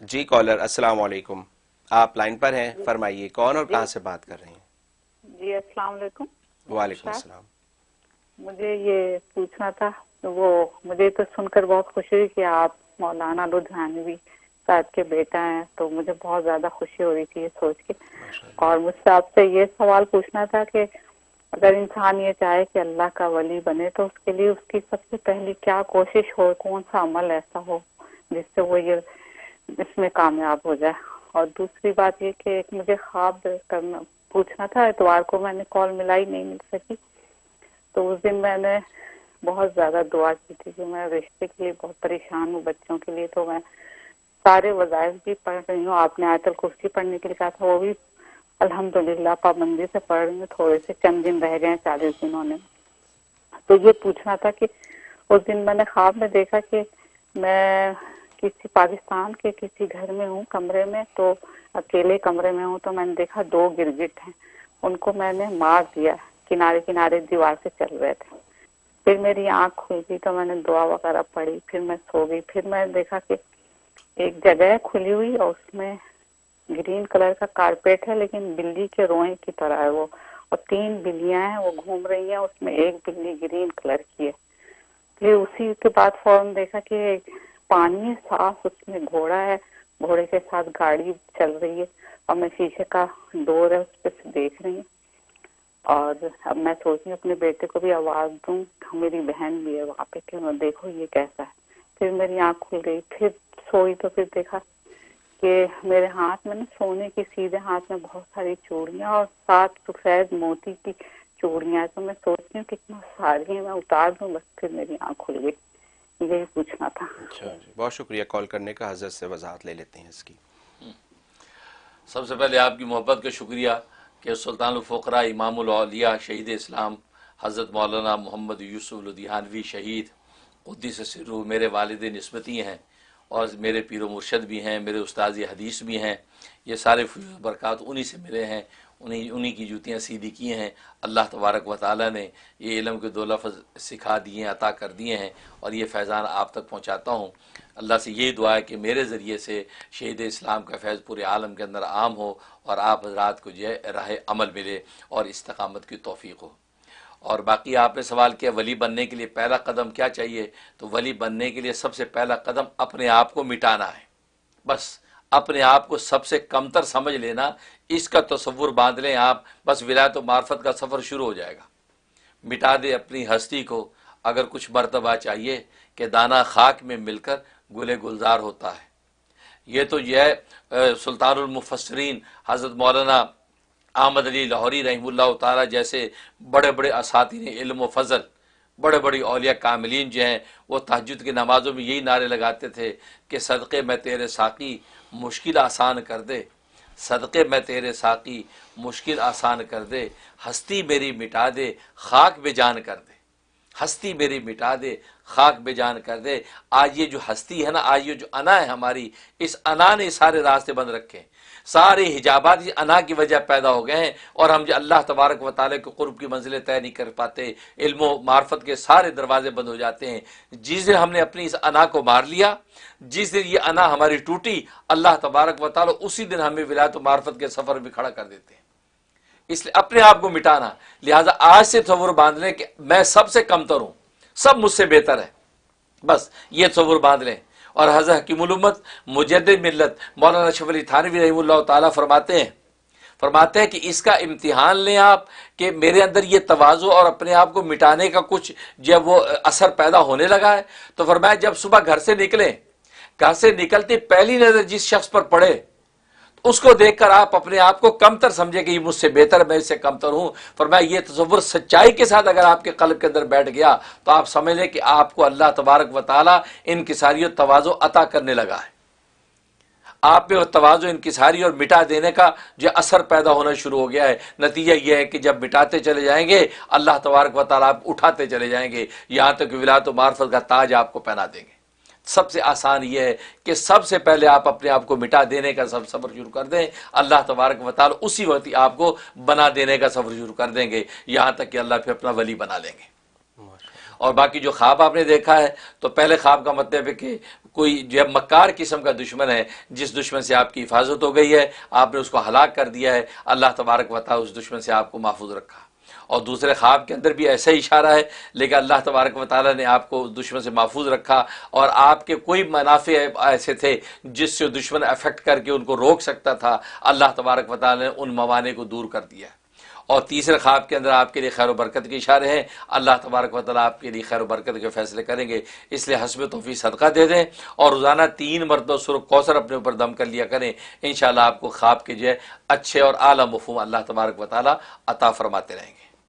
جی collar السلام علیکم، آپ لائن پر ہیں، جی فرمائیے کون اور جی کہاں سے بات کر رہی ہیں؟ جی السلام علیکم مفتی وعلیکم صاحب. السلام۔ مجھے یہ پوچھنا تھا، مجھے تو سن کر بہت خوشی ہوئی کہ آپ مولانا لدھیانوی صاحب کے بیٹا ہیں، تو مجھے بہت زیادہ خوشی ہو رہی تھی یہ سوچ کے. ماشاء اور اللہ۔ مجھ سے آپ سے یہ سوال پوچھنا تھا کہ اگر انسان یہ چاہے کہ اللہ کا ولی بنے تو اس کے لیے اس کی سب سے پہلی کیا کوشش ہو، کون سا عمل ایسا ہو جس سے وہ یہ اس میں کامیاب ہو جائے. اور دوسری بات یہ کہ ایک مجھے خواب کرنا پوچھنا تھا، اتوار کو میں نے کال ملائی نہیں مل سکی، تو اس دن میں نے بہت زیادہ دعا کی تھی کہ میں رشتے کے لیے بہت پریشان ہوں، بچوں کے لیے. تو میں سارے وظائف بھی پڑھ رہی ہوں، آپ نے آیت الکرسی پڑھنے کے لیے کہا تھا، وہ بھی الحمدللہ پابندی سے پڑھ رہی ہوں. تھوڑے سے چند دن رہ گئے ہیں، 40 دنوں نے. تو یہ پوچھنا تھا کہ اس دن میں نے خواب میں دیکھا کہ میں کسی پاکستان کے کسی گھر میں ہوں، کمرے میں، تو اکیلے کمرے میں ہوں. تو میں نے دیکھا 2 گرگٹ ہیں، ان کو میں نے مار دیا، کنارے کنارے دیوار سے چل رہے تھے. پھر میری آنکھ کھل گئی تو میں نے دعا وغیرہ پڑھی، پھر میں سو گئی. پھر میں نے دیکھا کہ ایک جگہ کھلی ہوئی اور اس میں گرین کلر کا کارپیٹ ہے، لیکن بلی کے روئیں کی طرح ہے وہ، اور 3 بلیاں ہیں وہ گھوم رہی ہیں، اس میں ایک بلی گرین کلر کی ہے. پھر اسی کے بعد فوراً دیکھا کہ پانی صاف، اس میں گھوڑا ہے، گھوڑے کے ساتھ گاڑی چل رہی ہے، اور میں شیشے کا ڈور ہے اس پہ سے دیکھ رہی ہوں. اور اب میں سوچ رہی ہوں اپنے بیٹے کو بھی آواز دوں، میری بہن بھی ہے وہاں پہ، کہ دیکھو یہ کیسا ہے. پھر میری آنکھ کھل گئی، پھر سوئی تو پھر دیکھا کہ میرے ہاتھ میں نا سونے کی، سیدھے ہاتھ میں بہت ساری چوڑیاں اور 7 سفید موتی کی چوڑیاں. تو میں سوچتی ہوں کتنا ساری ہیں، میں اتار دوں بس. پھر میری آنکھ کھل گئی. یہی پوچھنا تھا. اچھا جی، بہت شکریہ کال کرنے کا، حضرت سے وضاحت لے لیتے ہیں اس کی۔ سب سے پہلے آپ کی محبت کا شکریہ کہ سلطان الفقراء امام الاولیاء شہید اسلام حضرت مولانا محمد یوسف لدھیانوی شہید قدس سرہ میرے والد نسبتی ہیں، اور میرے پیر و مرشد بھی ہیں، میرے استاذ حدیث بھی ہیں. یہ سارے فیض برکات انہی سے ملے ہیں، انہی کی جوتیاں سیدھی کی ہیں. اللہ تبارک و تعالیٰ نے یہ علم کے 2 لفظ سکھا دیے ہیں، عطا کر دیے ہیں، اور یہ فیضان آپ تک پہنچاتا ہوں. اللہ سے یہی دعا ہے کہ میرے ذریعے سے شہید اسلام کا فیض پورے عالم کے اندر عام ہو، اور آپ حضرات کو جو ہے راہ عمل ملے اور استقامت کی توفیق ہو. اور باقی آپ نے سوال کیا ولی بننے کے لیے پہلا قدم کیا چاہیے، تو ولی بننے کے لیے سب سے پہلا قدم اپنے آپ کو مٹانا ہے. بس اپنے آپ کو سب سے کمتر سمجھ لینا، اس کا تصور باندھ لیں آپ، بس ولایت و معرفت کا سفر شروع ہو جائے گا. مٹا دے اپنی ہستی کو. اگر کچھ مرتبہ چاہیے کہ دانہ خاک میں مل کر گل گلزار ہوتا ہے. یہ تو یہ سلطان المفسرین حضرت مولانا احمد علی لاہوری رحمہ اللہ تعالیٰ جیسے بڑے بڑے اساتذہ علم و فضل، بڑے بڑے اولیاء کاملین جو ہیں، وہ تہجد کی نمازوں میں یہی نعرے لگاتے تھے کہ صدقے میں تیرے ساقی مشکل آسان کر دے، صدقے میں تیرے ساقی مشکل آسان کر دے، ہستی میری مٹا دے خاک بے جان کر دے، ہستی میری مٹا دے خاک بے جان کر دے. آج یہ جو ہستی ہے نا، آج یہ جو انا ہے ہماری، اس انا نے سارے راستے بند رکھے. سارے حجابات اس انا کی وجہ پیدا ہو گئے ہیں، اور ہم جو اللہ تبارک و تعالیٰ کے قرب کی منزلیں طے نہیں کر پاتے. علم و معرفت کے سارے دروازے بند ہو جاتے ہیں. جس دن ہم نے اپنی اس انا کو مار لیا، جس دن یہ انا ہماری ٹوٹی، اللہ تبارک و تعالیٰ اسی دن ہمیں ولایت و معرفت کے سفر بھی کھڑا کر دیتے ہیں. اس لیے اپنے آپ کو مٹانا. لہٰذا آج سے تصور باندھ لیں کہ میں سب سے کمتر ہوں، سب مجھ سے بہتر ہے. بس یہ تصور باندھ لیں. اور حضرت حکیم الامت مجدد ملت مولانا اشرف علی تھانوی رحمہ اللہ تعالیٰ فرماتے ہیں کہ اس کا امتحان لیں آپ کہ میرے اندر یہ تواضع اور اپنے آپ کو مٹانے کا کچھ جب وہ اثر پیدا ہونے لگا ہے. تو فرمایا جب صبح گھر سے نکلیں، گھر سے نکلتے پہلی نظر جس شخص پر پڑے اس کو دیکھ کر آپ اپنے آپ کو کمتر سمجھے کہ یہ مجھ سے بہتر ہے، میں اس سے کمتر ہوں. فرمایا یہ تصور سچائی کے ساتھ اگر آپ کے قلب کے اندر بیٹھ گیا تو آپ سمجھ لیں کہ آپ کو اللہ تبارک و تعالیٰ انکساری و تواضع عطا کرنے لگا ہے. آپ میں وہ تواضع انکساری اور مٹا دینے کا جو اثر پیدا ہونا شروع ہو گیا ہے. نتیجہ یہ ہے کہ جب مٹاتے چلے جائیں گے اللہ تبارک و تعالیٰ آپ اٹھاتے چلے جائیں گے، یہاں تک کہ ولایت و معرفت کا تاج آپ کو پہنا دیں گے. سب سے آسان یہ ہے کہ سب سے پہلے آپ اپنے آپ کو مٹا دینے کا سفر شروع کر دیں. اللہ تبارک و تعالیٰ اسی وقت آپ کو بنا دینے کا سفر شروع کر دیں گے، یہاں تک کہ اللہ پھر اپنا ولی بنا لیں گے. اور باقی جو خواب آپ نے دیکھا ہے تو پہلے خواب کا مطلب ہے کہ کوئی جو مکار قسم کا دشمن ہے، جس دشمن سے آپ کی حفاظت ہو گئی ہے، آپ نے اس کو ہلاک کر دیا ہے، اللہ تبارک و تعالی اس دشمن سے آپ کو محفوظ رکھا۔ اور دوسرے خواب کے اندر بھی ایسا ہی اشارہ ہے، لیکن اللہ تبارک و تعالی نے آپ کو دشمن سے محفوظ رکھا، اور آپ کے کوئی منافع ایسے تھے جس سے دشمن افیکٹ کر کے ان کو روک سکتا تھا، اللہ تبارک و تعالی نے ان موانع کو دور کر دیا۔ اور تیسرے خواب کے اندر آپ کے لیے خیر و برکت کے اشارے ہیں، اللہ تبارک و تعالیٰ آپ کے لیے خیر و برکت کے فیصلے کریں گے، اس لیے حسب توفیق صدقہ دے دیں، اور روزانہ 3 مرتبہ سورۃ کوثر اپنے اوپر دم کر لیا کریں، انشاءاللہ آپ کو خواب کے جو ہے اچھے اور اعلیٰ مفہوم اللہ تبارک و تعالیٰ عطا فرماتے رہیں گے۔